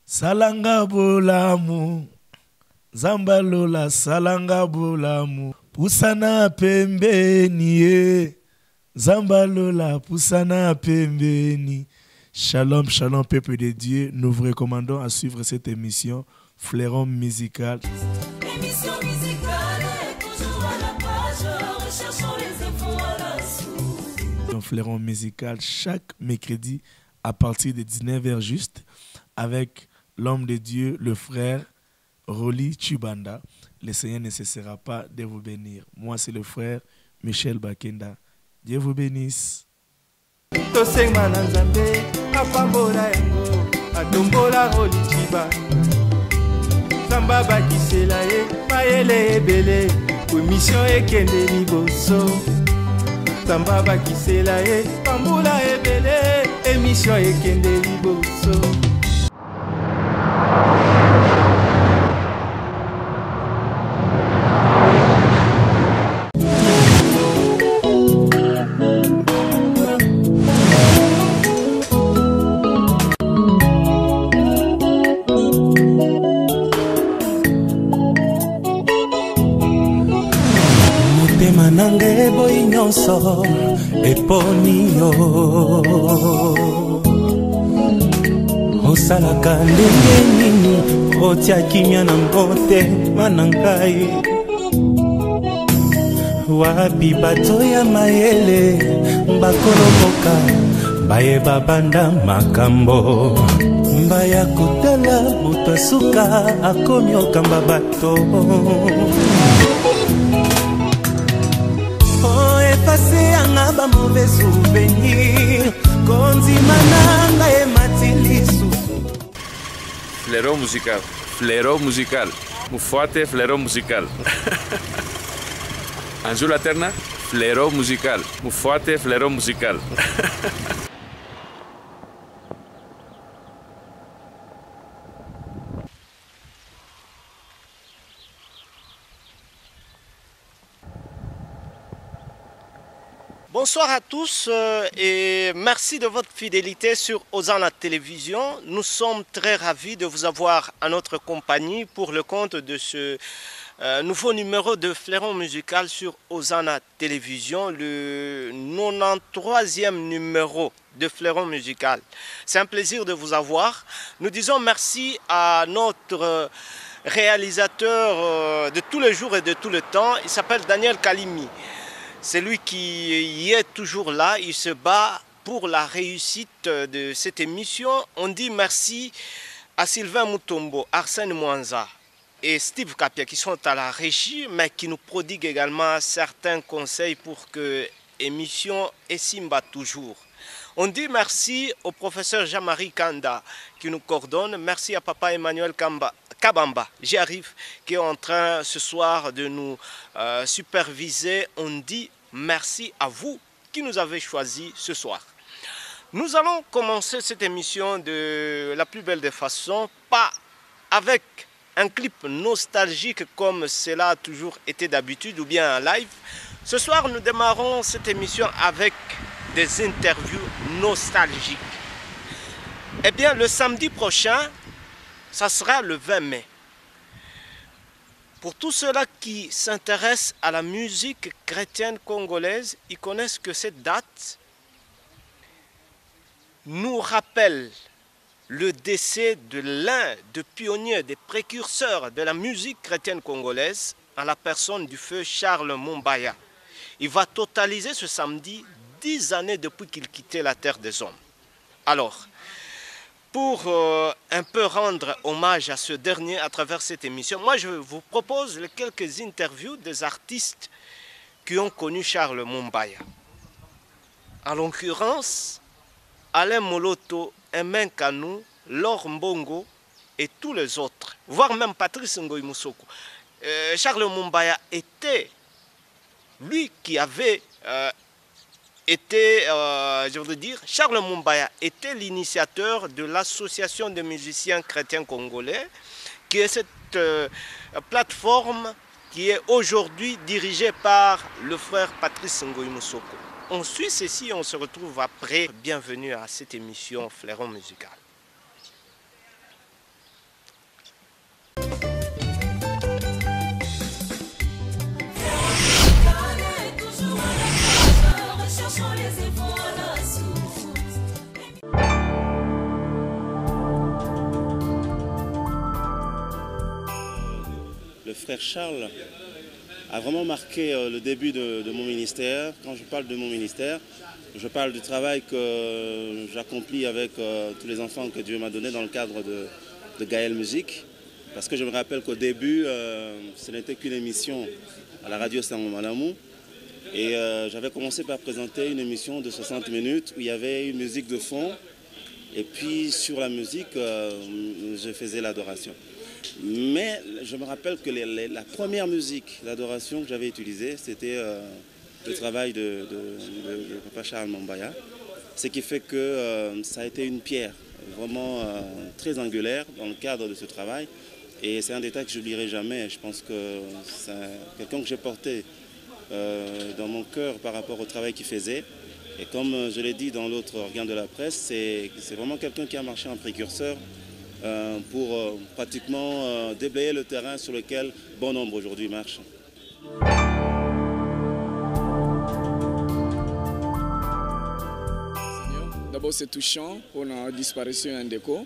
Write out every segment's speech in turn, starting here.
Salanga bolamu, Zambalola salanga bolamu, Pusana pembeni, Zambalola Pusana pembeni. Shalom, shalom peuple de Dieu, nous vous recommandons à suivre cette émission Fleuron musical. Émission musicale, toujours à la page, recherchons les infos à la source. Donc Fleuron musical chaque mercredi à partir de 19h juste avec l'homme de Dieu, le frère Roli Chubanda. Le Seigneur ne cessera pas de vous bénir. Moi, c'est le frère Michel Bakenda. Dieu vous bénisse. Tosenga na Nzambe apambola yango atombola Roli Chubanda Samba bakisela ye mayele ebele mission ekende liboso Samba bakisela ye pambola ebele émission ekende liboso. Nange boy nyonso eponi yo osalaka ndenge nini otia kimia na motema na ngai wapi bato ya mayele bakoloboka bayeba banda makambo mbaya kotala moto asuka akomi okamba bato passé un ba mauvais souvenir konzi mananga e matilisu. Fleuron musical, Fleuron musical, Mufuate Fleuron musical. Anjou la terna, Fleuron musical, Mufuate Fleuron musical. Bonsoir à tous et merci de votre fidélité sur Hosanna Télévision. Nous sommes très ravis de vous avoir à notre compagnie pour le compte de ce nouveau numéro de Fleuron musical sur Hosanna Télévision, le 93e numéro de Fleuron musical. C'est un plaisir de vous avoir. Nous disons merci à notre réalisateur de tous les jours et de tout le temps. Il s'appelle Daniel Kalimi. C'est lui qui y est toujours là, il se bat pour la réussite de cette émission. On dit merci à Sylvain Mutombo, Arsène Mwanza et Steve Kapia qui sont à la régie, mais qui nous prodiguent également certains conseils pour que l'émission Simba toujours. On dit merci au professeur Jean-Marie Kanda qui nous coordonne. Merci à papa Emmanuel Kabamba, j'y arrive, qui est en train ce soir de nous superviser. On dit merci à vous qui nous avez choisis ce soir. Nous allons commencer cette émission de la plus belle des façons, pas avec un clip nostalgique comme cela a toujours été d'habitude ou bien un live. Ce soir, nous démarrons cette émission avec des interviews nostalgiques. Eh bien, le samedi prochain, ça sera le 20 mai. Pour tous ceux-là qui s'intéressent à la musique chrétienne congolaise, ils connaissent que cette date nous rappelle le décès de l'un des pionniers, des précurseurs de la musique chrétienne congolaise, en la personne du feu Charles Mumbaya. Il va totaliser ce samedi 10 années depuis qu'il quittait la terre des hommes. Alors, pour un peu rendre hommage à ce dernier à travers cette émission, moi je vous propose quelques interviews des artistes qui ont connu Charles Mumbaya. En l'occurrence, Alain Moloto, Emen Kanou, Laure Mbongo et tous les autres, voire même Patrice Ngoï Moussoko. Charles Mumbaya était lui qui avait je voudrais dire, Charles Mumbaya était l'initiateur de l'association des musiciens chrétiens congolais, qui est cette plateforme qui est aujourd'hui dirigée par le frère Patrice Ngoï Moussoko. On suit ceci, on se retrouve après. Bienvenue à cette émission Fleuron musical. frère Charles a vraiment marqué le début de mon ministère. Quand je parle de mon ministère, je parle du travail que j'accomplis avec tous les enfants que Dieu m'a donnés dans le cadre de Gaël Musique. Parce que je me rappelle qu'au début, ce n'était qu'une émission à la radio Saint-Malamou. Et j'avais commencé par présenter une émission de 60 minutes où il y avait une musique de fond. Et puis sur la musique, je faisais l'adoration. Mais je me rappelle que la première musique d'adoration que j'avais utilisée, c'était le travail de Papa Charles Mombaya. Ce qui fait que ça a été une pierre vraiment très angulaire dans le cadre de ce travail. Et c'est un détail que je n'oublierai jamais. Je pense que c'est quelqu'un que j'ai porté dans mon cœur par rapport au travail qu'il faisait. Et comme je l'ai dit dans l'autre organe de la presse, c'est vraiment quelqu'un qui a marché en précurseur pour pratiquement déblayer le terrain sur lequel bon nombre aujourd'hui marchent. D'abord, c'est touchant pour la disparition d'Indeko,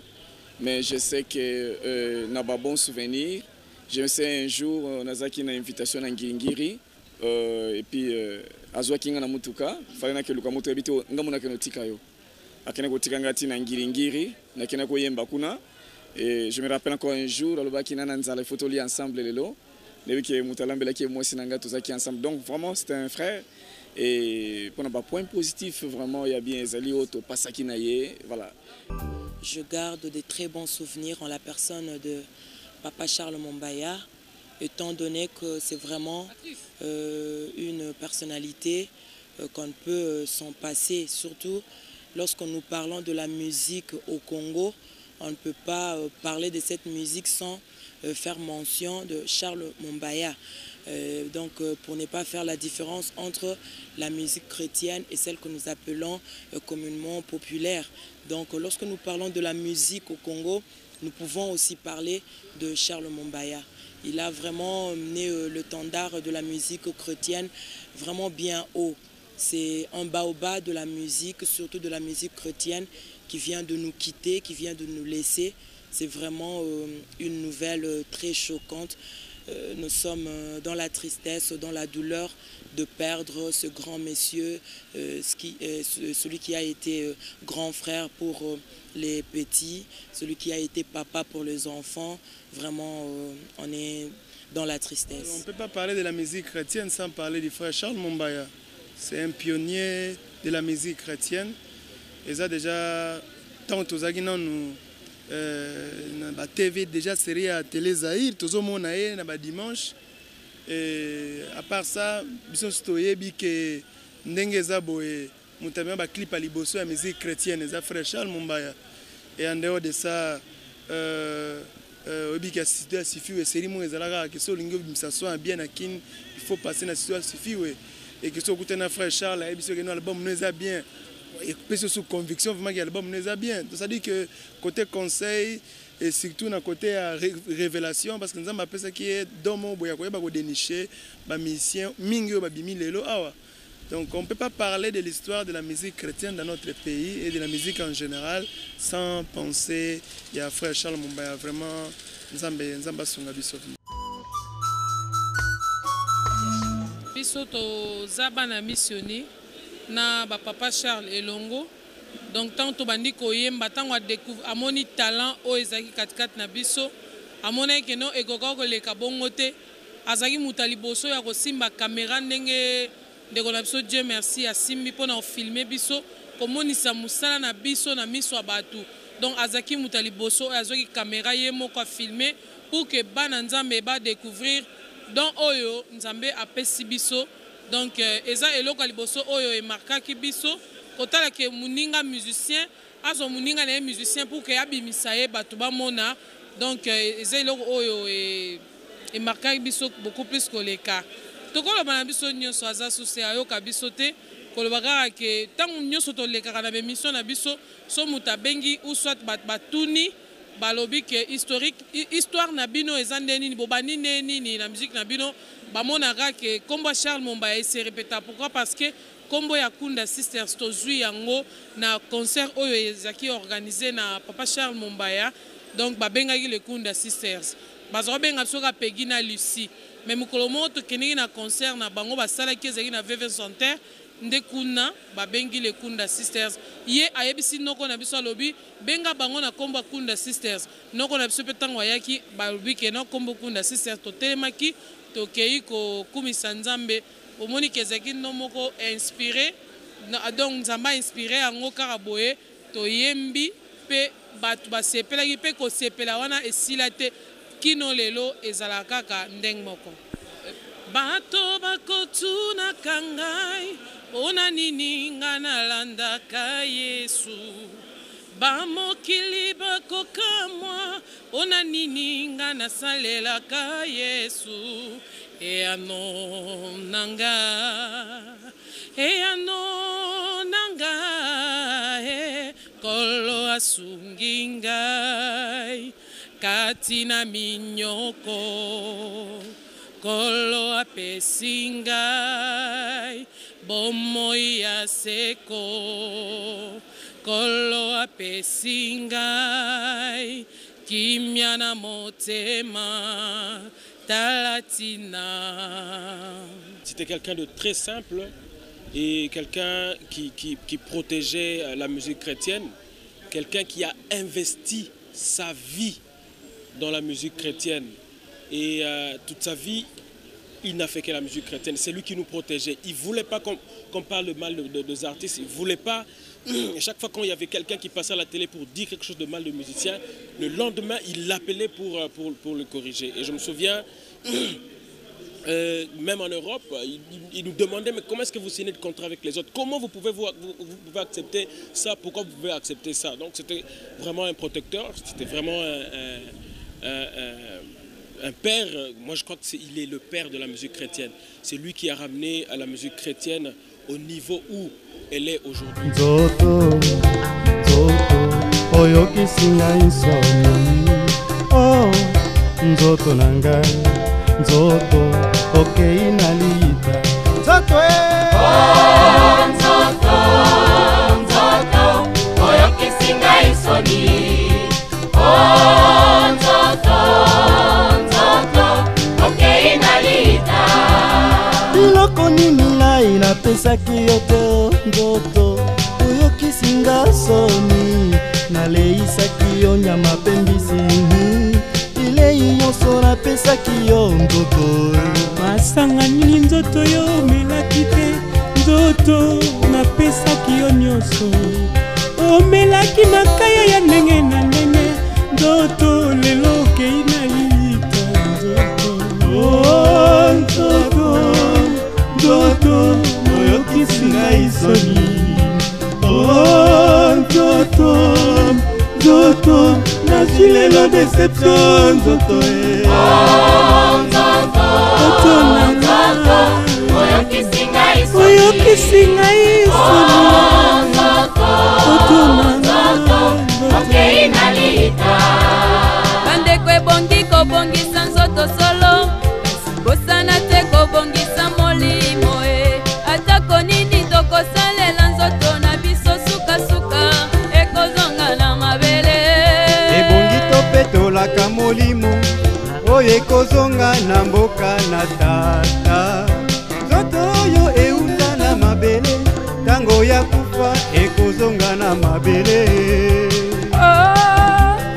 mais je sais que n'a pas bon souvenir. Je sais un jour, on a une invitation à Ngingiri, et puis azwa kinga na mutuka, fallait na keluka mutu ebito ngamuna kenotika yo. Akena kotika ngati na Ngingiri, na kena koyemba kuna. Et je me rappelle encore un jour, le baki nana nzala photo li ensemble lelo. Depuis que mutalambela ki moi sinanga tout ça qui ensemble. Donc vraiment c'était un frère. Et pour un point positif, vraiment, il y a bien Zali Oto, Pasakinaye, voilà. Je garde de très bons souvenirs en la personne de Papa Charles Mombaya, étant donné que c'est vraiment une personnalité qu'on ne peut s'en passer, surtout lorsque nous parlons de la musique au Congo. On ne peut pas parler de cette musique sans faire mention de Charles Mombaya. Donc pour ne pas faire la différence entre la musique chrétienne et celle que nous appelons communément populaire. Donc lorsque nous parlons de la musique au Congo, nous pouvons aussi parler de Charles Mombaya. Il a vraiment mené l'étendard de la musique chrétienne vraiment bien haut. C'est un bas de la musique, surtout de la musique chrétienne, qui vient de nous quitter, qui vient de nous laisser. C'est vraiment une nouvelle très choquante. Nous sommes dans la tristesse, dans la douleur de perdre ce grand monsieur, celui qui a été grand frère pour les petits, celui qui a été papa pour les enfants. Vraiment, on est dans la tristesse. On ne peut pas parler de la musique chrétienne sans parler du frère Charles Mombaya. C'est un pionnier de la musique chrétienne. Et ça déjà, tant que nous na TV déjà série à Télé Zahir, tout le monde na dimanche. Et à part ça, biso stoyebi que ndenge zaboe mutamia ba clip à liboso à musique chrétienne, ça frère Charles Mombaya. Et en dehors de ça, obi ka situation suffit et série mo ezalaka que so lingo bimsaso bien akin, il faut passer na situation suffit et que so kutena frère Charles et biso que no album nous a bien. Et sous conviction vraiment que l'album nous a bien. Ça dit que côté conseil et surtout dans côté révélation parce que nous avons appelé ça qui est dans mon boya quoi ba dénicher ba musicien mingi ba bimi lelo awa. Donc on ne peut pas parler de l'histoire de la musique chrétienne dans notre pays et de la musique en général sans penser il y a frère Charles Mombaya vraiment nzamba sunga biso. Biso to zabana missionné na papa Charles Elongo. Donc tant to bandi koyemba tango découvre amoni talent o ezaki katkat na biso amona ke no ekoko ko leka bongo te azaki mutali boso ya ko simba caméra ndenge ndeko na biso Dieu merci asimbi pona filmer biso komonisa musala na biso na miso abatu. Donc azaki mutali boso azoki caméra ye moko filmer pour que bana nzambe ba découvrir donc oyo nzambe apesi biso. Donc eza eloko liboso oyo e marquaki biso kotala ke muninga musicien azo muninga na musicien pour que abimisa ye bato ba mona. Donc eza eloko oyo e marquaki biso beaucoup plus koleka tokolo bana biso nyonso aza susi ayoka biso te kolobaka ke tangu nyonso toleka na émission na biso so muta bengi ou soit batuni balobi ke histoire na bino eza ndeni bobani neni na musique na bino bamonaka ke kombo Charles Mombaya se répéta. Pourquoi? Parce que kombo ya Kunda Sisters tozui yango na concert oyo ezaki organisé na papa Charles Mombaya. Donc babengaki le Kunda Sisters. bazwa benga biso ka Peggy na Lucie mais mokolo moko tokendeki na concert na bango basalaki ezalaki na VV Santerre nde kuna babengi le Kunda Sisters ye ayebisi noko na biso alobi benga bango na kombo Kunda Sisters noko na biso pe ntango ayaki balobi ke na kombo Kunda Sisters totelemaki tokei kokumisa Nzambe omoni ke ezalaki no moko inspiré donc Nzambe inspiré yango kaka boye toyembi pe bato basepelaki pe kosepela wana esila te kino lelo ezala kaka ndenge moko bato bakotuna kangai ona nini nga nalandaka Yesu bamokili bakokamwa ona nini nga nasalelaka Yesu eyano nanga kolo asungi ngai kati na minyoko kolo apesi ngai bomoi ya seko kolo apesi ngai kimia na motema talatina. C'était quelqu'un de très simple et quelqu'un qui protégeait la musique chrétienne, quelqu'un qui a investi sa vie dans la musique chrétienne et toute sa vie il n'a fait que la musique chrétienne, c'est lui qui nous protégeait. Il ne voulait pas qu'on parle mal des artistes, il ne voulait pas, chaque fois qu'il y avait quelqu'un qui passait à la télé pour dire quelque chose de mal de musicien, le lendemain il l'appelait pour le corriger. Et je me souviens, même en Europe, il nous demandait mais comment est-ce que vous signez de contrat avec les autres? Comment vous pouvez accepter ça? Pourquoi vous pouvez accepter ça? Donc c'était vraiment un protecteur, c'était vraiment un père. Moi je crois qu'il est le père de la musique chrétienne. C'est lui qui a ramené à la musique chrétienne au niveau où elle est aujourd'hui. Nzoto, okay nalita Nzoto Oh Nzoto, Nzoto Oyo kisinga isoni Oh Nzoto, Nzoto Okay nalita Biloko nini ngai napesaki yo te Nzoto Oyo kisinga soni Naleisaki yo nyama pembisi nyonso napesaki yo nzoto masanga nini nzoto yo omelaki te nzoto napesaki yo nyonso omelaki makaya ya ndenge na ndenge nzoto lelo okei na lita nzoto nzoto oyokisi ngai soni nzoto nzoto nazwi lelo deception nzoto Nzoto nanga oyokisi ngai soni oyokisi ngai soni Nzoto okei na lita bandeko ebongi kobongisa nzoto solo bosana te kobongisa molimo atako nini tokosalela nzoto na biso sukasuka ekozonga na mabele ebongi topetolaka molimo oyo ekozonga na mboka na tata nzoto oyo euta na mabele ntango ya kufa ekozonga na mabele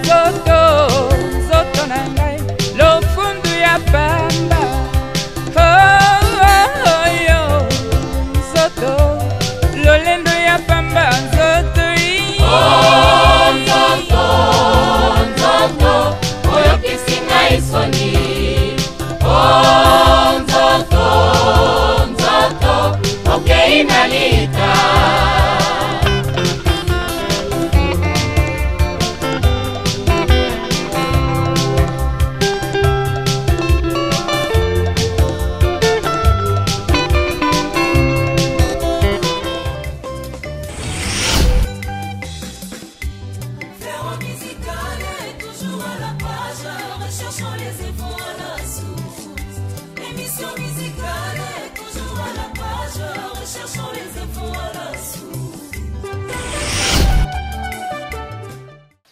nzoto na ngai lofundu ya pamba yo nzoto lolendo ya pamba nzoto Nzoto oyokisi ngai soni Nzoto okei na lita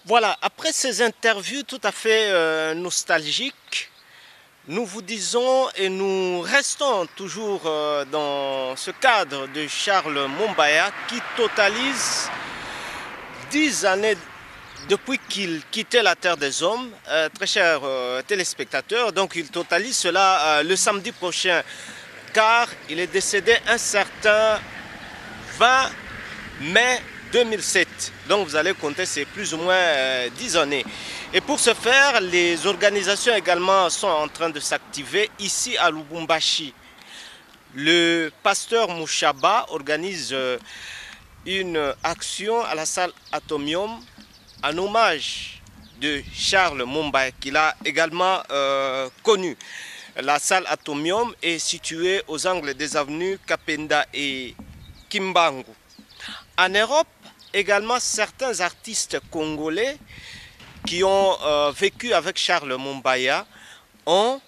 Voilà, après Après ces interviews tout à fait nostalgiques, nous vous disons et nous restons toujours dans ce cadre de Charles Mumbaya qui totalise 10 années depuis qu'il quittait la terre des hommes, très chers téléspectateurs. Donc il totalise cela le samedi prochain, car il est décédé un certain 20 mai 2007. Donc vous allez compter, c'est plus ou moins 10 années. Et pour ce faire, les organisations également sont en train de s'activer ici à Lubumbashi. Le pasteur Mouchaba organise une action à la salle Atomium en hommage de Charles Mumbaya, qu'il a également connu. La salle Atomium est située aux angles des avenues Kapenda et Kimbangu. En Europe, également, certains artistes congolais qui ont vécu avec Charles Mumbaya ont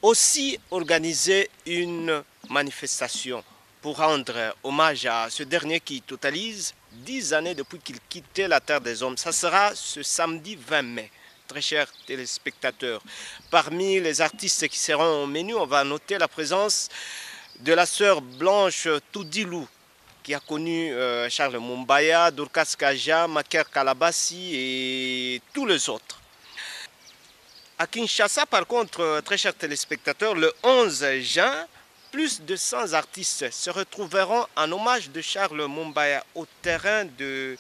aussi organisé une manifestation pour rendre hommage à ce dernier qui totalise 10 années depuis qu'il quittait la terre des hommes. Ça sera ce samedi 20 mai, très chers téléspectateurs. Parmi les artistes qui seront au menu, on va noter la présence de la sœur Blanche Toudilou, qui a connu Charles Mumbaya, Dorcas Kaja, Maker Kalabasi et tous les autres. À Kinshasa, par contre, très chers téléspectateurs, le 11 juin, plus de 100 artistes se retrouveront en hommage de Charles Mumbaya au terrain de,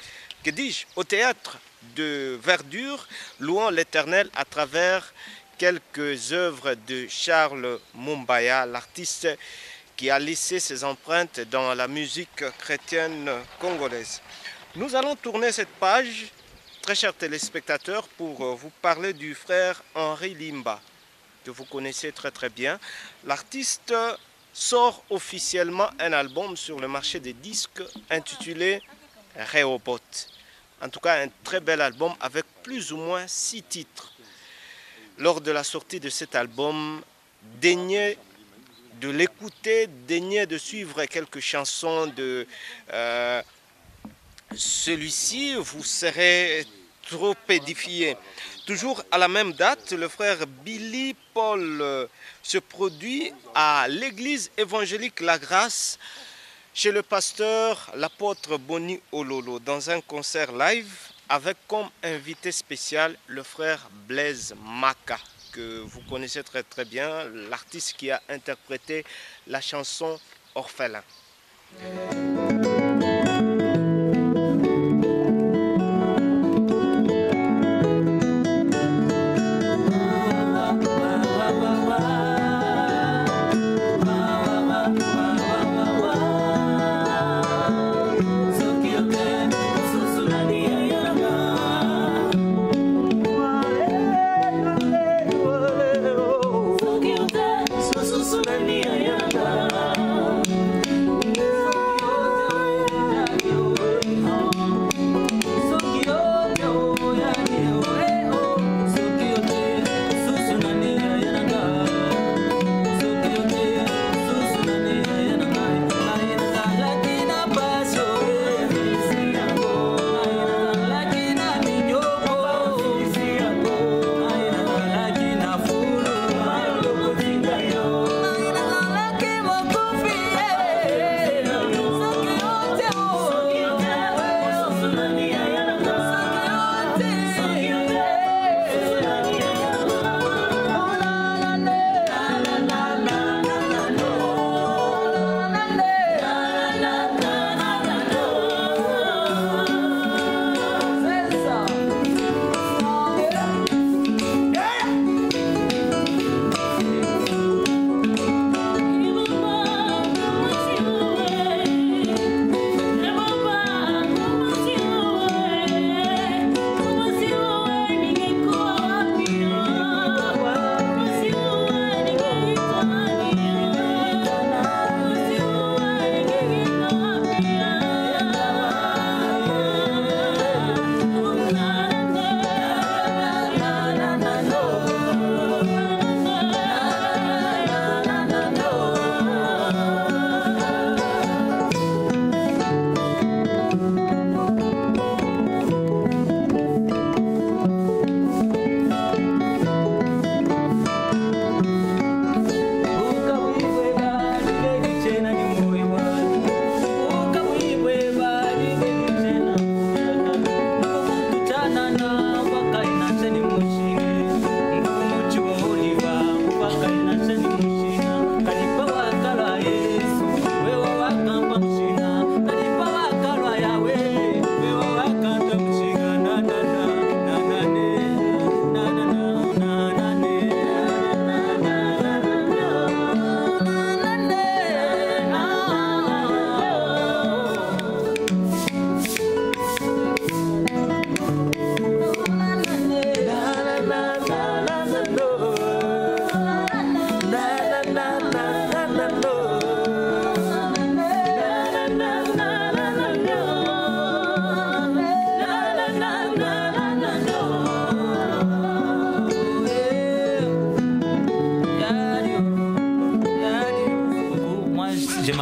au théâtre de Verdure, louant l'Éternel à travers quelques œuvres de Charles Mumbaya, l'artiste qui a laissé ses empreintes dans la musique chrétienne congolaise. Nous allons tourner cette page, très chers téléspectateurs, pour vous parler du frère Henri Limba, que vous connaissez très bien. L'artiste sort officiellement un album sur le marché des disques intitulé Rehoboth. En tout cas, un très bel album avec plus ou moins 6 titres. Lors de la sortie de cet album, daignez de l'écouter, daignez de suivre quelques chansons de celui-ci, vous serez trop édifié. Toujours à la même date, le frère Billy Paul se produit à l'église évangélique La Grâce chez le pasteur l'apôtre Boni Ololo dans un concert live avec comme invité spécial le frère Blaise Maka, que vous connaissez très bien, l'artiste qui a interprété la chanson Orphelin.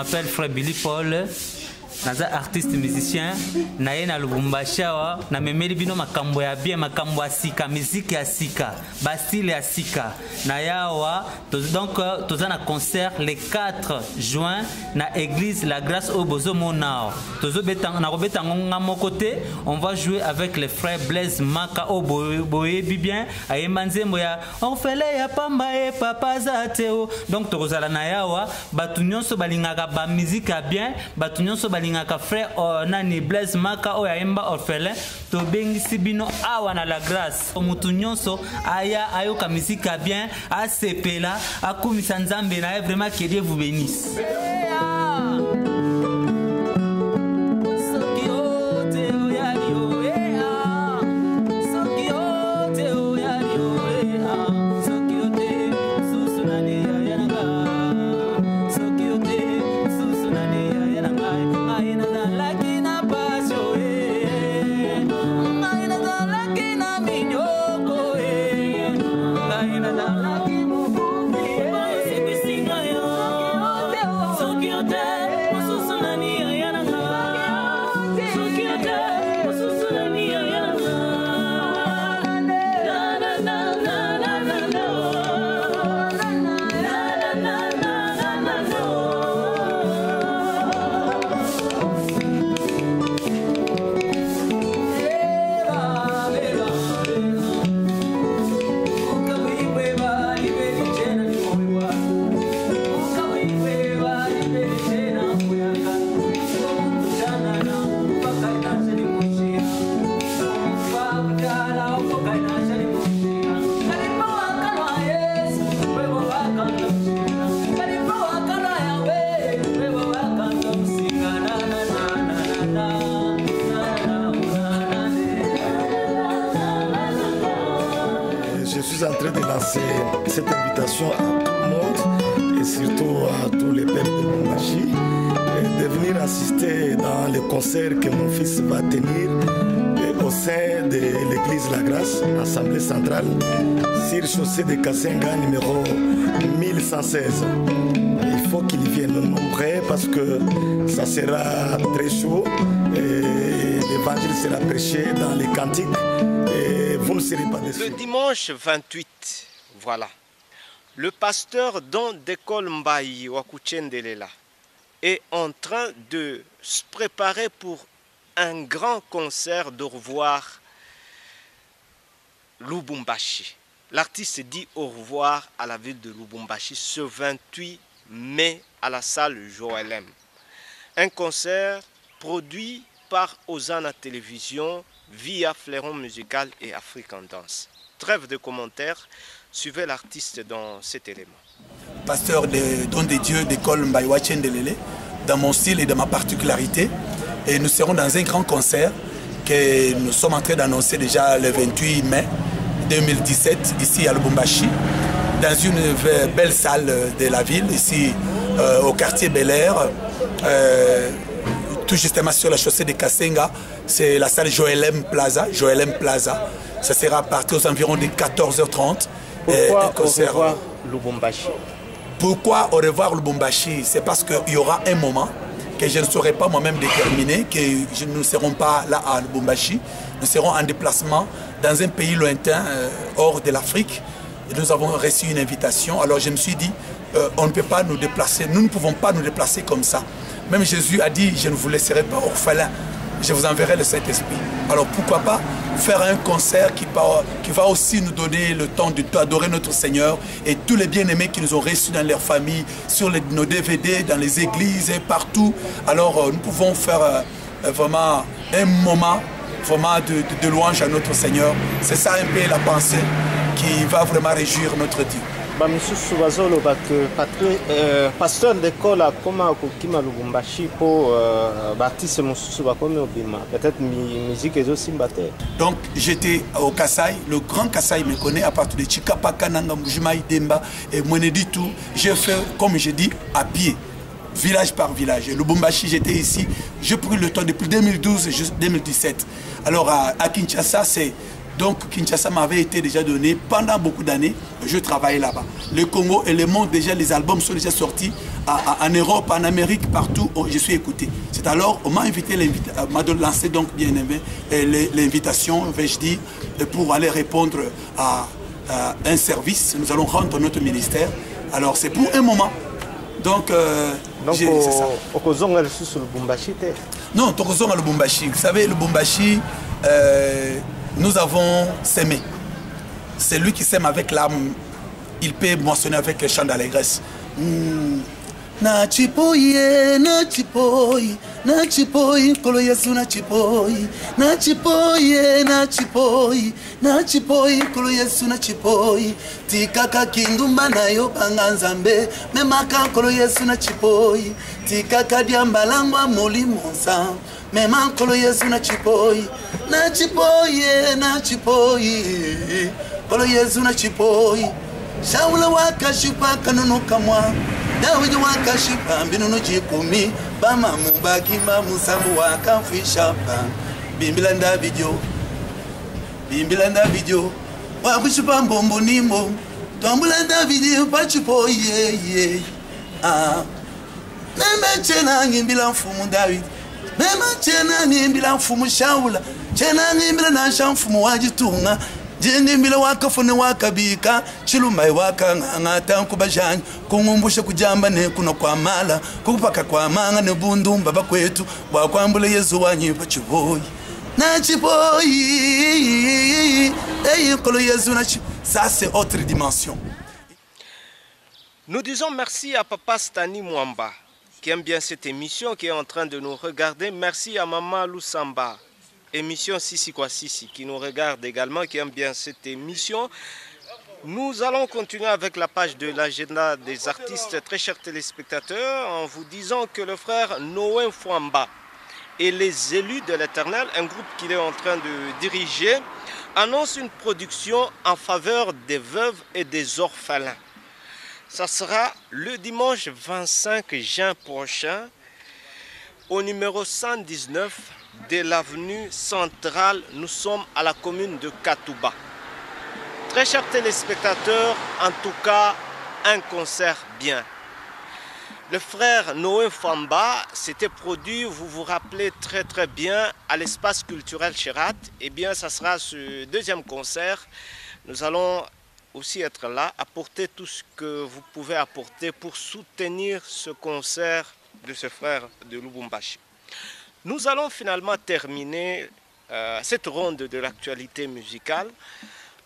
m'appelle Frère Billy Paul. Naza artiste musicien naye na Lubumbashi awa na memeli bino makambo ya bien makambo ya sika musique ya sika bastile ya sika na yawa donc toza na concert le 4 juin na église La Grâce au Bozo Monao tozo betanga na robeta ngonga moko te on va jouer avec les frères Blaise Maka au boye bien ayemba nzembo ya orfele ya pamba e papa zateo donc tozala na yawa batu nyonso balingaka ba musique ya bien batu nyonso ngaka frère nani Blaise Maka o yaemba orphelin to bengisi bino awa na La Grâce mutu nyonso aya ayoka misika bien asepela akumisa nzambe na vraiment que Dieu vous bénisse. Je suis en train de lancer cette invitation à tout le monde et surtout à tous les peuples de Lubumbashi de venir assister dans le concert que mon fils va tenir au sein de l'église La Grâce, Assemblée centrale, sur chaussée de Kasenga numéro 1116. Il faut qu'ils viennent nombreux parce que ça sera très chaud et l'évangile sera prêché dans les cantiques. Vous ne serez pas déçus. Le dimanche 28, voilà, le pasteur Don Dekol Mbayi Wakuchendelela est en train de se préparer pour un grand concert d'au revoir Lubumbashi. L'artiste dit au revoir à la ville de Lubumbashi ce 28 mai à la salle Joël M. Un concert produit par Ozana Télévision via Fleuron Musical et African Dance. Trêve de commentaires, suivez l'artiste dans cet élément. Pasteur de Don de Dieu d'école Mbayi Wakuchendelela, dans mon style et dans ma particularité. Et nous serons dans un grand concert que nous sommes en train d'annoncer déjà le 28 mai 2017 ici à Lubumbashi, dans une belle salle de la ville, ici au quartier Bel Air, tout justement sur la chaussée de Kasenga. C'est la salle Joël M Plaza. Ça sera à partir aux environs de 14h30. Pourquoi au revoir Lubumbashi? Pourquoi au revoir Lubumbashi? C'est parce qu'il y aura un moment que je ne saurais pas moi-même déterminer, que nous ne serons pas là à Lubumbashi. Nous serons en déplacement dans un pays lointain, hors de l'Afrique. Nous avons reçu une invitation. Alors je me suis dit, on ne peut pas nous déplacer. Nous ne pouvons pas nous déplacer comme ça. Même Jésus a dit, je ne vous laisserai pas orphelin. Je vous enverrai le Saint-Esprit. Alors pourquoi pas faire un concert qui va aussi nous donner le temps d'adorer notre Seigneur et tous les bien-aimés qui nous ont reçus dans leur famille, sur nos DVD, dans les églises et partout. Alors nous pouvons faire vraiment un moment vraiment de louange à notre Seigneur. C'est ça un peu la pensée qui va vraiment réjouir notre Dieu. Bamisusu bazoloba que pasteur d'école akoma kokima Lubumbashi po baptiste mususu bakomi obima peut-être musique ezosimba te. Donc j'étais au Kasaï, le grand Kasaï me connaît à partir de Chikapaka, Nanga, Mbujimaï, Demba et Mweneditu. J'ai fait, comme je dis, à pied, village par village. Lubumbashi, j'étais ici, j'ai pris le temps depuis 2012 jusqu'à 2017. Alors à Kinshasa, c'est Donc Kinshasa m'avait été déjà donné pendant beaucoup d'années. Je travaillais là-bas. Le Congo et le monde, déjà les albums sont déjà sortis en Europe, en Amérique, partout où je suis écouté. C'est alors, on m'a invité, m'a lancé donc bien aimé l'invitation, vais-je dire, pour aller répondre à un service. Nous allons rendre notre ministère. Alors c'est pour un moment. Donc c'est ça. Non, Tokozonga le Lubumbashi. Vous savez, le Lubumbashi, nous avons sémé. C'est lui qui sème avec l'âme. Il peut moissonner avec le chant d'allégresse. Na chipoye, na chipoye, na chipoye, kolo yesu na chipoye, na chipoye, na chipoye, na chipoye, kolo yesu na chipoye, tikaka kindumba na yo banganzambe, memaka kolo yesu na chipoye, tikaka diambalangwa moli monsa, memaka kolo yesu na chipoye, na chipoye, na chipoye, kolo yesu na chipoye, shaula waka shipa kanunu kamwa. Dawidi wakashipa mbinu jikumi bama mubaki mamusambu wakafishapa bimbila ndavidio wakushipa mbombo nimo twambula ndavidio pachipo ye meme chena ngimbila mfumu David meme chena ngimbila mfumu Shaula chena ngimbila nasha mfumu wajitunga Jini mbila wakafune wakabika Chilumai waka ngata kubajani Kungumbushe kujamba ne kuno kwa mala Kukupaka kwa manga ne bundu mbaba kwetu Wakwambule yezu wanyipa chiboyi Na chiboyi kolo yezu na chiboyi. Ça c'est autre dimension. Nous disons merci à Papa Stani Mwamba qui aime bien cette émission, qui est en train de nous regarder. Merci à Maman Lusamba. Émission Sisi Kwa Sisi qui nous regarde également, qui aime bien cette émission. Nous allons continuer avec la page de l'agenda des artistes, très chers téléspectateurs, en vous disant que le frère Noé Fwamba et les élus de l'Éternel, un groupe qu'il est en train de diriger, annonce une production en faveur des veuves et des orphelins. Ça sera le dimanche 25 juin prochain au numéro 119 de l'avenue centrale. Nous sommes à la commune de Katouba. Très chers téléspectateurs, en tout cas, un concert bien. Le frère Noé Fwamba s'était produit, vous vous rappelez très bien, à l'espace culturel Chirat. Eh bien, ça sera ce deuxième concert. Nous allons aussi être là, apporter tout ce que vous pouvez apporter pour soutenir ce concert de ce frère de Lubumbashi. Nous allons finalement terminer cette ronde de l'actualité musicale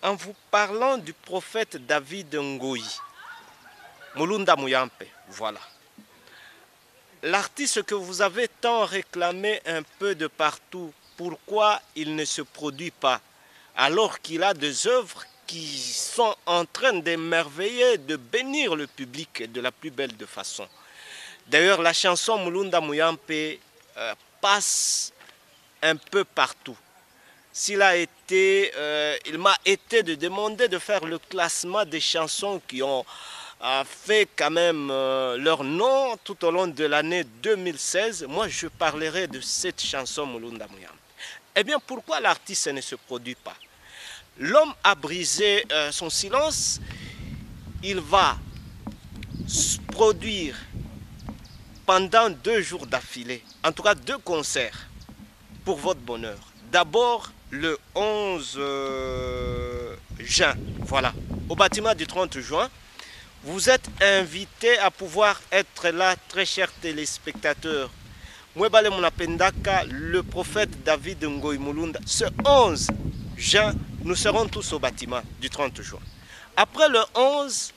en vous parlant du prophète David Ngoyi, Mulunda Muyampe, voilà. L'artiste que vous avez tant réclamé un peu de partout, pourquoi il ne se produit pas alors qu'il a des œuvres qui sont en train d'émerveiller, de bénir le public de la plus belle de façon. D'ailleurs, la chanson Mulunda Muyampe passe un peu partout. Il m'a été de demander de faire le classement des chansons qui ont fait quand même leur nom tout au long de l'année 2016. Moi, je parlerai de cette chanson Mulunda Muyampe. Eh bien, pourquoi l'artiste ne se produit pas? L'homme a brisé son silence. Il va se produire pendant 2 jours d'affilée, en tout cas 2 concerts pour votre bonheur. D'abord le 11 juin, voilà, au bâtiment du 30 juin. Vous êtes invités à pouvoir être là, très chers téléspectateurs. Mwebale Munapendaka, le prophète David Ngoyi Mulunda. Ce 11 juin, nous serons tous au bâtiment du 30 juin. Après le 11,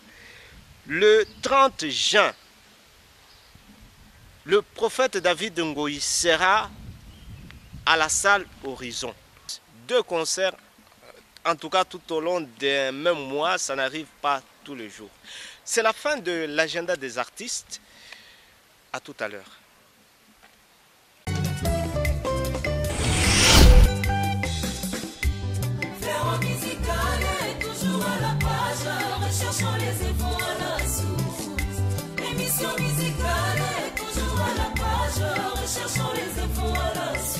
le 30 juin, le prophète David Ngoyi sera à la salle Horizon. 2 concerts, en tout cas tout au long d'un même mois, ça n'arrive pas tous les jours. C'est la fin de l'agenda des artistes. À tout à l'heure. Recherchons les efforts à la source. Émission musicale est toujours à la page. Recherchons les efforts à la source.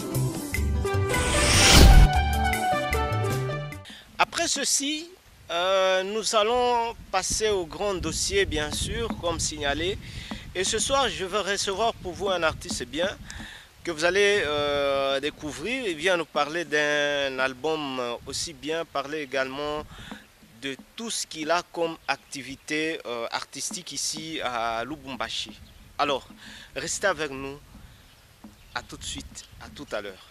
Après ceci, nous allons passer au grand dossier, bien sûr, comme signalé. Et ce soir, je vais recevoir pour vous un artiste bien que vous allez découvrir. Il vient nous parler d'un album aussi bien, parler également de tout ce qu'il a comme activité artistique ici à Lubumbashi. Alors, restez avec nous. À tout de suite, à tout à l'heure.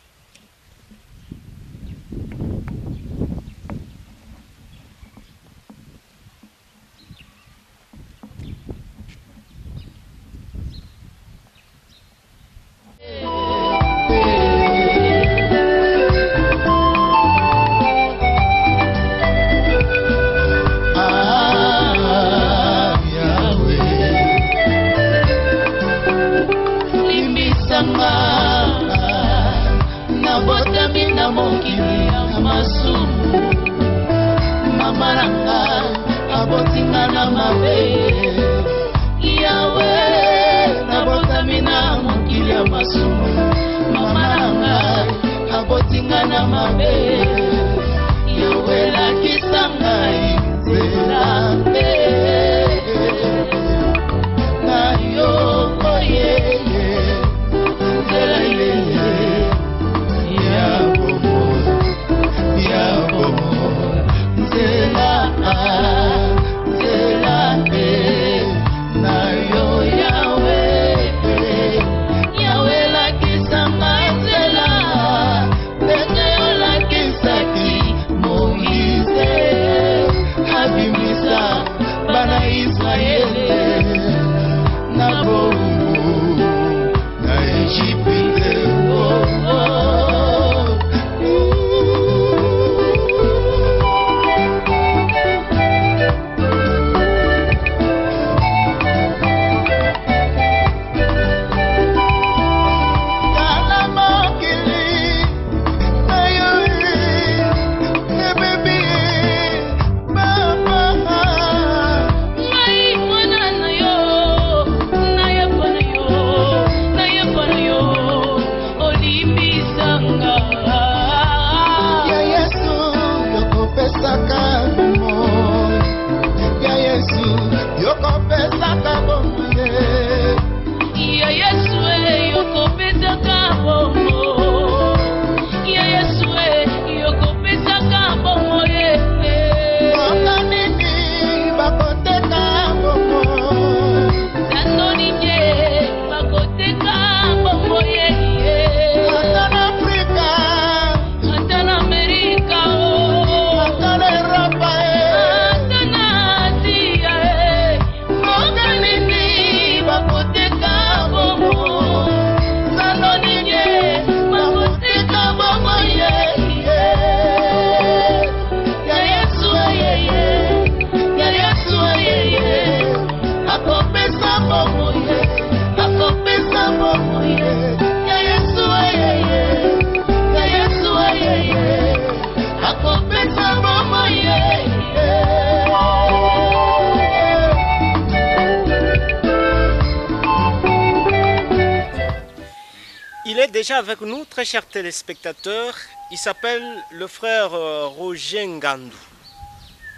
Il est déjà avec nous, très chers téléspectateurs. Il s'appelle le frère Roger Ngandou,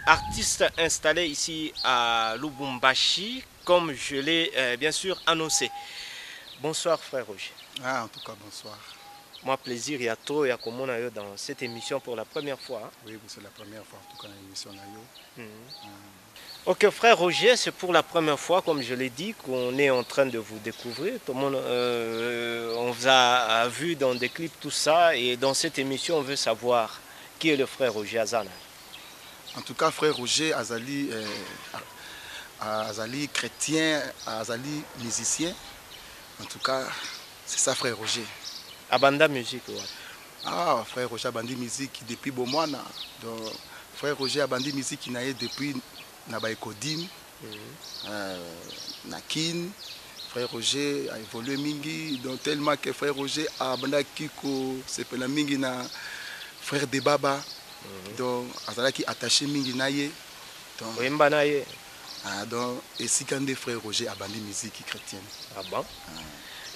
artiste installé ici à Lubumbashi, comme je l'ai bien sûr annoncé. Bonsoir frère Roger. Ah, en tout cas, bonsoir. Moi, plaisir, il y a trop, il y a comme on a eu dans cette émission pour la première fois. Hein? Oui, c'est la première fois, en tout cas, l'émission a eu. Ok, frère Roger, c'est pour la première fois, comme je l'ai dit, qu'on est en train de vous découvrir. Tout le monde, on vous a vu dans des clips, tout ça, et dans cette émission, on veut savoir qui est le frère Roger Azana. En tout cas, frère Roger Azali, Azali chrétien, Azali musicien. En tout cas, c'est ça, frère Roger. Abanda musique, ouais. Ah, frère Roger Abandi musique depuis Bomwana. Donc, frère Roger Abandi musique, il n'a depuis Nabaïkodim, Nakin. Frère Roger a évolué mingi, donc tellement que frère Roger a abandonné Kiko, c'est pour la mingi na frère de Baba, donc Azala qui attaché mingi naye. Donc et si quand des frères Roger a abandonné musique chrétienne. Ah bon?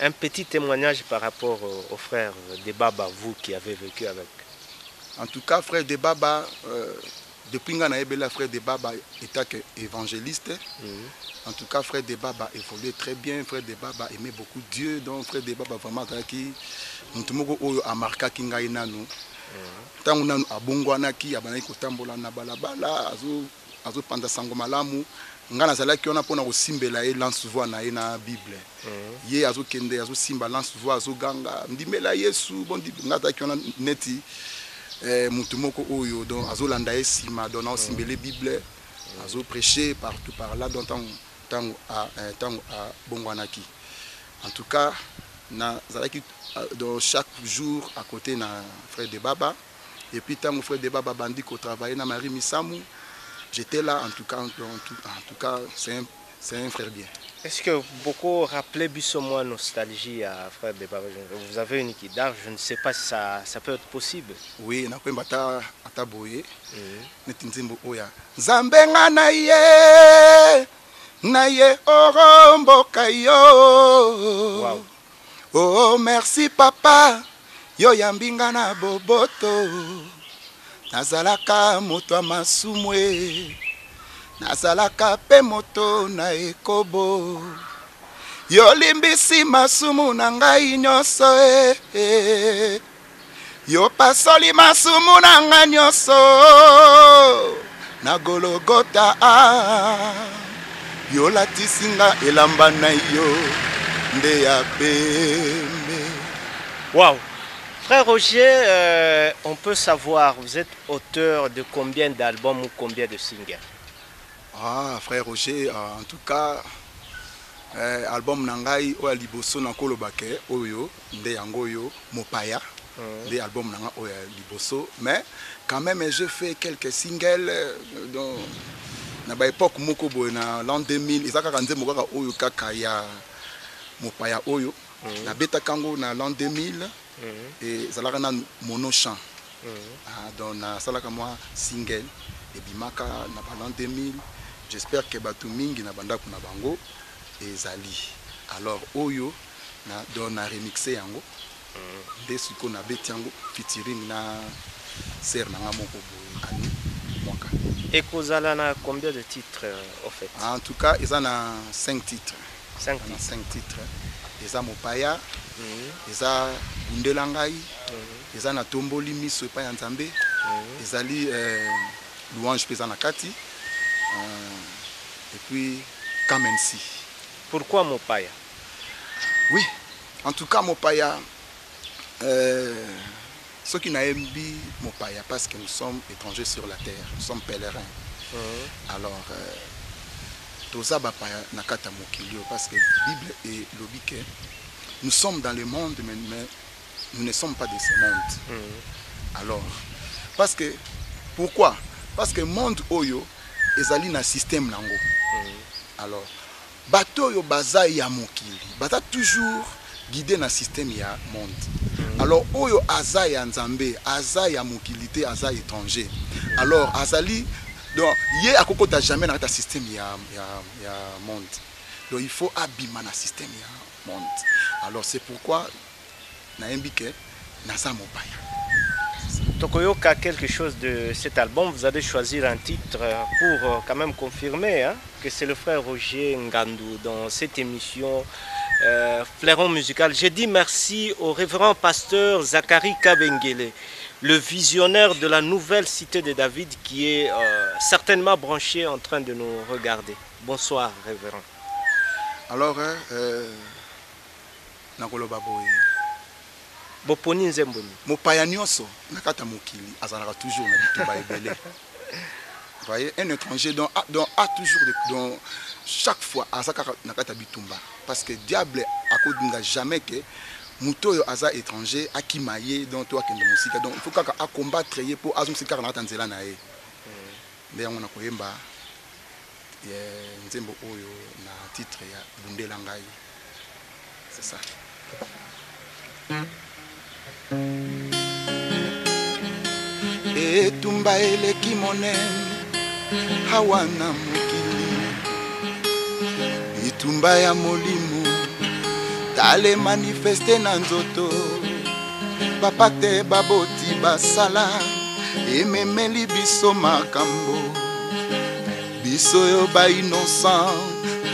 Un petit témoignage par rapport au frère de Baba, vous qui avez vécu avec. En tout cas, frère de Baba, depuis que j'ai frère de Baba était évangéliste. En tout cas, frère de Baba évoluait très bien. Frère de Baba aimait beaucoup Dieu. Donc, frère de Baba vraiment qui a marqué Kingaï Nanu. Tant qu'on a Abongwanaki, Abanaki Kotambola Nabalabala, Azo Panda Sangomalamu. Ngana zala ki ona pona kosimbela ye lance voix na ye na Bible. Ye azo kende azo simba lance voix azo ganga ndimela Yesu bon ngata ki ona neti mutu moko oyo donc azo landa ye sima donc na simbele Bible azo prêcher partout par là donc tant à Bongwanaki. En tout cas na zala ki donc chaque jour à côté na frère de Baba et puis tant frère de Baba bandi ko travailler na Marie Misamu. J'étais là, en tout cas c'est un frère bien. Est-ce que beaucoup rappelez Bissomo nostalgie à frère de Baba? Vous avez une guitare, je ne sais pas si ça peut être possible. Oui, na kwemba ata boye. Netinzimbo oya. Zambenga na ye orombo kayo. Wow. Oh merci papa, yo yambinga na boboto. Nazalaka moto masumwe, nazalaka pe moto na ekobo. Yo limbisi masumu na ngai nyonso yo pasoli masumu na ngai nyonso na Golgotha yo latisinga elamba na yo nde ya pembe. Wow. Frère Roger, on peut savoir, vous êtes auteur de combien d'albums ou combien de singles? Ah, frère Roger, en tout cas, album nangai oya liboso na kolobake oyo nde yango yo Mopaya, des albums nanga oya liboso, mais quand même j'ai fait quelques singles dans na ba époque moko boy na l'an 2000, ezaka kanze mokaka oyo kaka ya Mopaya oyo na beta kango na l'an 2000. Et ça l'a monochant. Donc ça l'a moi single et bimaka na pendant 2000. J'espère que batu mingi na banda kuna bango et zali. Alors oyo na don na remixé yango. Des suko na betiango featuring na ser na ngamoko ani mwaka. Et kozala na combien de titres au fait? En tout cas, ils en ont 5 titres. 5 titres. Ils ont Mopaya. Eza bundelangai, eza na tomboli miso epai ya Nzambe, ezali louange pesa na kati, et puis Kamensi. Pourquoi Mopaya? Oui, en tout cas Mopaya, ceux qui n'aiment pas Mopaya parce que nous sommes étrangers sur la terre, nous sommes pèlerins. Alors, toza bapaya nakata mokilio parce que la Bible est lobique. Nous sommes dans le monde, mais nous ne sommes pas de ce monde. Alors, parce que, pourquoi? Parce que le monde oyo, ezali na système nango. Alors, bato yo baza ya mokili, bata toujours guidé na système ya monde. Alors, oyo aza ya Nzambe, aza ya mokilité, aza étranger. Alors, azali, donc, yé akokota jamais na ta système ya monde. Donc, il faut abîmer na système ya monde. Alors c'est pourquoi Naembike Nasa Mopaya. Tokoyoka quelque chose de cet album, vous allez choisir un titre pour quand même confirmer que c'est le frère Roger Ngandou dans cette émission Fleuron musical. J'ai dit merci au révérend pasteur Zachary Kabengele, le visionnaire de la nouvelle cité de David qui est certainement branché en train de nous regarder. Bonsoir révérend. Alors nakoloba boye boponi nzemboni Mopaya nyonso nakata mokili azalaka toujours na bitumba ebele. Voyez, un étranger dont a toujours donc chaque fois azaka nakata bitumba parce que diable akodinga jamais que muto aza étranger akimaye donc toi kende musika donc il faut kaka a combattre ye pour azumsika na tanzela na ye. Nde yango nakoyemba nzembo oyo na titre ya bundelangai. C'est ça. Etumba eleki monene hawana mokili, itumba ya molimo tale manifeste na nzoto, bapate baboti basala ememeli biso makambo biso yo ba innocent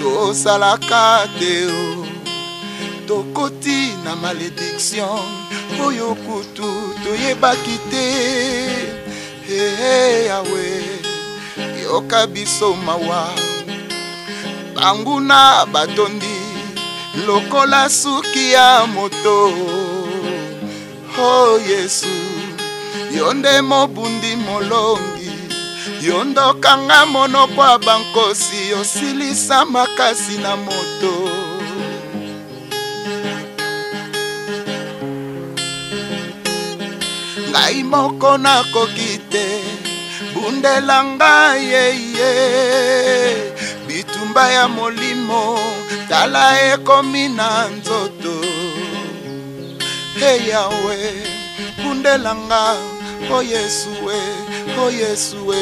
tosalaka te o tokoti na malédiction oyo kutu toyebaki te yawe yoka biso mawa banguna batondi lokola suki ya moto oh Yesu yonde mobundi molongi yondokanga monoko ya bankosi yosilisa makasi na moto ngai moko nakoki te bundela ngai yeye bitumba ya molimo tala ekomi na nzoto hey yawe bundela ngai oh Yesu we oh Yesu we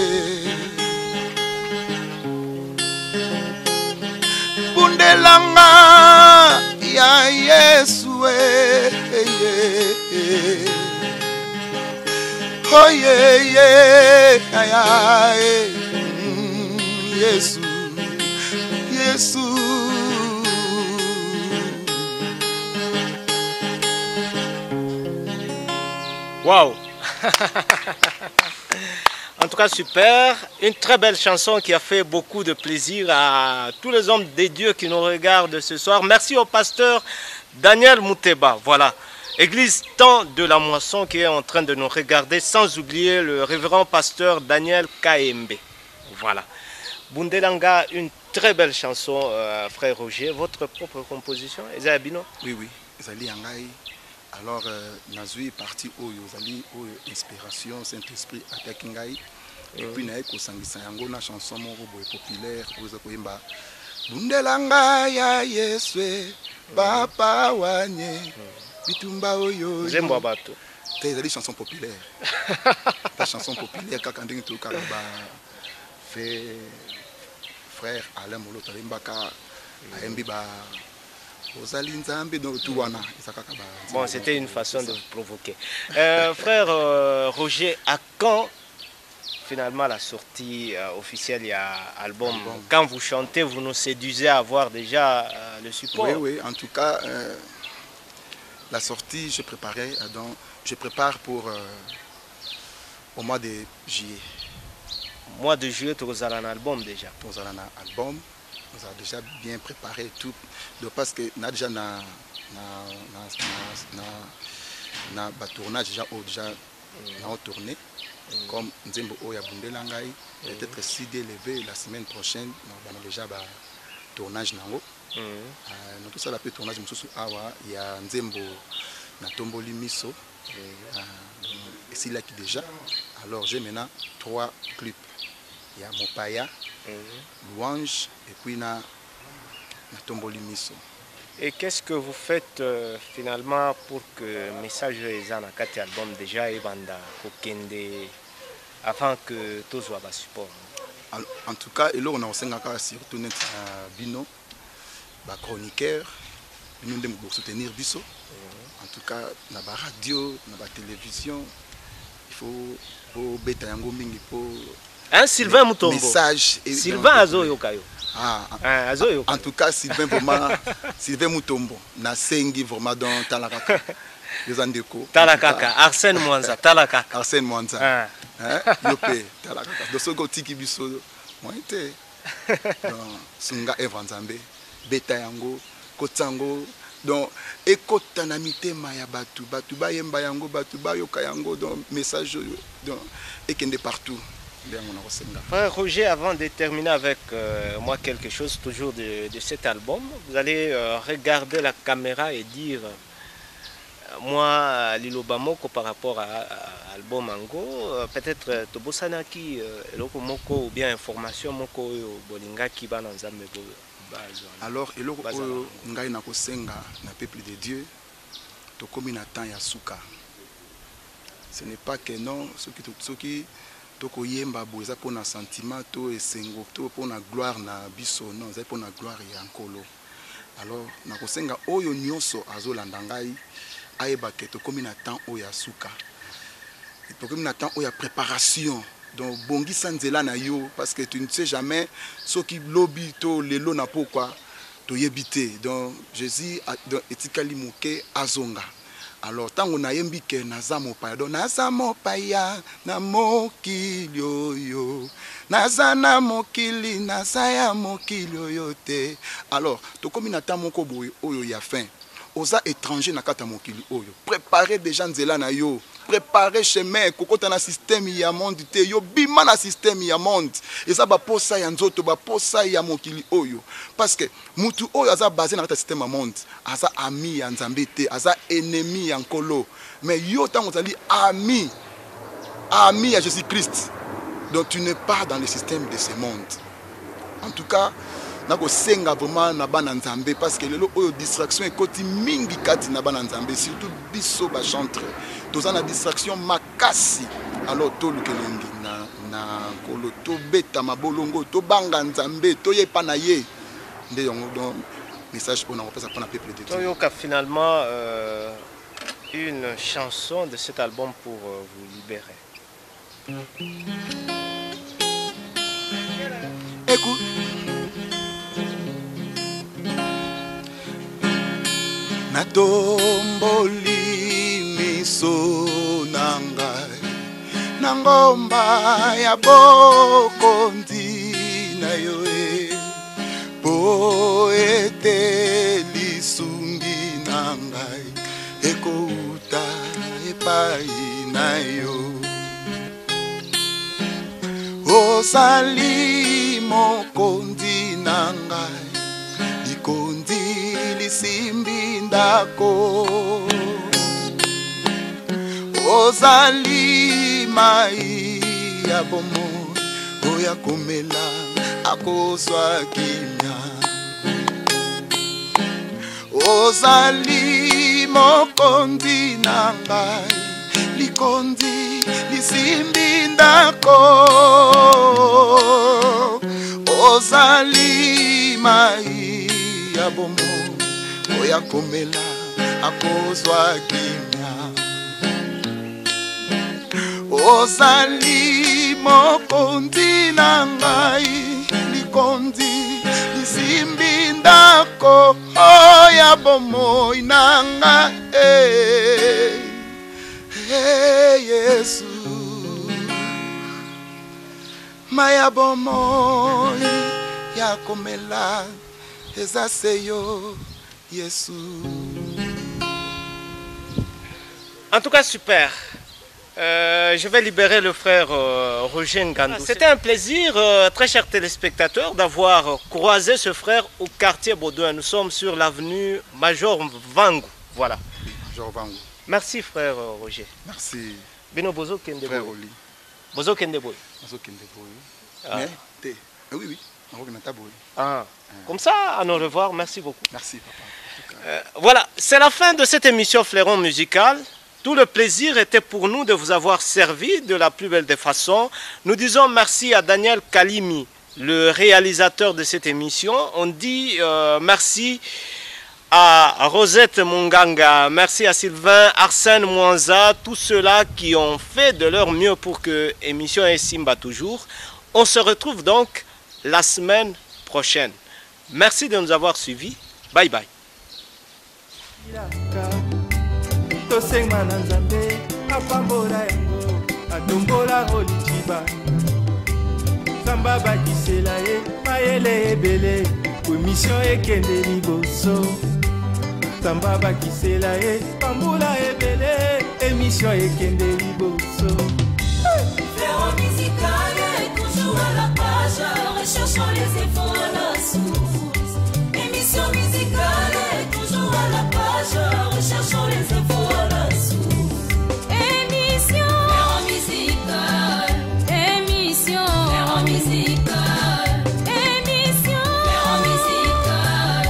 bundela ngai ya Yesu we oh yeah yeah Yesu Yesu Waouh. En tout cas, super. Une très belle chanson qui a fait beaucoup de plaisir à tous les hommes de Dieu qui nous regardent ce soir. Merci au pasteur Daniel Mouteba. Voilà. Église Temps de la Moisson qui est en train de nous regarder, sans oublier le révérend pasteur Daniel Kaembe. Voilà. Bundelanga, une très belle chanson, frère Roger. Votre propre composition, Ezabino? Oui, oui. Ezali Yangai. Alors, Nazui est parti au Yozali, au Inspiration, Saint-Esprit, Attaque Ngai. Et puis, Naeko Sangisa Yango, la chanson mon robot populaire, Ozakoyemba. Bundelanga ya Yeswe, Papa Wanye. Bitumba oyo. Zembo bato. T'as des chansons populaires. Ta chanson populaire quand on dit tout caraba fait frère Alain Molo Talimbaka Aembiba Ozalinzambe no Touana Isakaka. Bon, c'était une façon de vous provoquer. Frère Roger, à quand finalement la sortie officielle, il y a album. Quand vous chantez, vous nous séduisez à avoir déjà le support. Oui, oui, en tout cas. La sortie, je prépare pour au mois de juillet. Mois de juillet, tu as un album déjà. Tu as un album, nous avons déjà bien préparé tout. Donc parce que nous avons déjà un tournage déjà tourné. Comme Nzembo Oya Bundelangai, peut-être si d'élever la semaine prochaine, nous avons déjà un tournage. Nous tout ça la tournage awa il y a Nzembo na tomboli miso et c'est là qui déjà. Alors j'ai maintenant 3 clips. Il y a Mopaya, Louange et puis na tomboli miso. Et qu'est-ce que vous faites finalement pour que message ezana kati album déjà et banda kokende afin que tout soit bas support. En tout cas, et là on a surtout Bino ba chroniqueur nous devons soutenir Bisso. En tout cas na ba radio na ba télévision il faut beta yango mingi pour Sylvain Mutombo message Sylvain Azoyo Kayo Azoyo en tout cas Sylvain vraiment Sylvain Mutombo na sengi vraiment dans Talakaka les andeko Talakaka Arsène Mwanza Talakaka Arsène Mwanza yopé Talakaka do soko tiki Bisso moi été dans Sunga Evanzambe beta yango kotango donc ekotana mitema ya batu ba yemba yango batu ba yoka yango donc message donc ekende partout. Frère Roger, avant de terminer avec moi quelque chose toujours de cet album, vous allez regarder la caméra et dire moi Lilo Bamoko par rapport à l'album Ango, peut-être Tobosanaki eloko moko ou bien information moko bolinga ki ba nzambe. Alors eloko oyo ngai na kosenga na peuple de Dieu tokomi na temps ya suka. Ce n'est pas que non ce qui toko yemba boza pona sentiment to esengo to pona gloire na biso non za pona gloire ya nkolo. Alors na kosenga oyo nyonso azolanda ngai ayeba ke tokomi na temps oyo ya suka. pour que nous attendons il y a préparation donc bongi sanzela na yo parce que tu ne sais jamais ce qui lobby to lelo na pourquoi to yebite donc Jésus donc etikali moke azonga. Alors tant on a yembi ke naza mopaya donc naza mopaya na mokili oyo naza na mokili naza ya mokili oyo te. Alors to komi na ta moko boye oyo ya fin oza étranger na kata mokili oyo préparer déjà nzela na yo préparer chemin kokota na système ya monde te yo bima na système ya monde eza ba posa ya nzoto ba posa ya mokili oyo parce que mutu oyo aza basé na kata système ya monde aza ami ya nzambe te aza ennemi ya nkolo mais yo tango zali ami ya Jésus Christ donc tu n'es pas dans le système de ce monde. En tout cas nako senga vraiment na bana nzambe parce que lelo oyo distraction ekoti mingi kati na bana nzambe surtout biso ba chantre toza na distraction makasi alors to lukelengi na kolo to beta mabolongo to banga nzambe to yepa na ye nde yongo donc message on a repassa pour na peuple de Dieu. Toyoka finalement une chanson de cet album pour vous libérer. Écoute. Natomboli miso nangai nangomba ya bokondi na yoe po ete lisungi nangai ekouta epai na yo osali mokondi nangai likondi lisimbi ndako ozali mai ya bomo oya komela akozwa kimia ozali mokondi na ngai likondi lisimbi ndako ozali mai ya bomo oya komela akozwa kimia ozali mokondi na ngai likondi lisimbi ndako oya bomo na ngai Yesu maya bomo ya komela eza seyo Yesu. En tout cas, super. Je vais libérer le frère Roger Ngandou. C'était un plaisir, très chers téléspectateurs, d'avoir croisé ce frère au quartier Baudouin. Nous sommes sur l'avenue Major Vangu. Voilà. Major Vangu. Merci frère Roger. Merci. Bino Bozo Kendeboy. Frère Oli. Bozo Kendeboy. Bozo Kendeboy. Mais, oui, oui. Ah. Comme ça, à nous revoir. Merci beaucoup. Merci papa. Voilà, c'est la fin de cette émission Flairon Musical. Tout le plaisir était pour nous de vous avoir servi de la plus belle des façons. Nous disons merci à Daniel Kalimi, le réalisateur de cette émission. On dit merci à Rosette Munganga, merci à Sylvain, Arsène Mwanza, tous ceux-là qui ont fait de leur mieux pour que l'émission Simba toujours. On se retrouve donc la semaine prochaine. Merci de nous avoir suivis. Bye bye. Tosenga na nzambe apambola yango atombola olichiba samba bakisela ye mayele ebele komisio ekende liboso samba bakisela ye pambola ebele émission ekende liboso. Flairon Musical est toujours à la page, recherchons les infos à la source. Émission musicale est toujours à la page, recherchons les infos à la source. Émission Flairon Musical, émission Flairon Musical, émission Flairon Musical.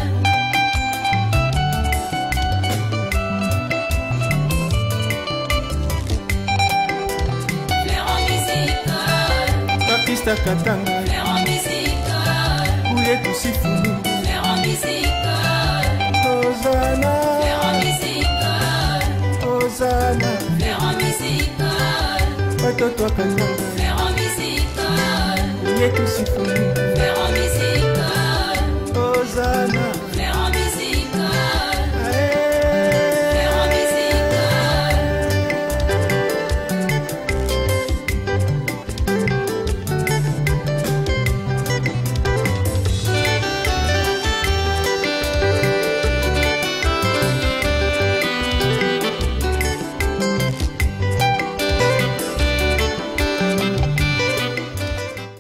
Flairon Musical, Baptiste Katanga, Flairon Musical, Ouye Kusifunu, Flairon Musical, Hosanna, Flairon Musical, Hosanna, Flairon Musical. Watoto wa Katanga Ferro musical yetu Sifunu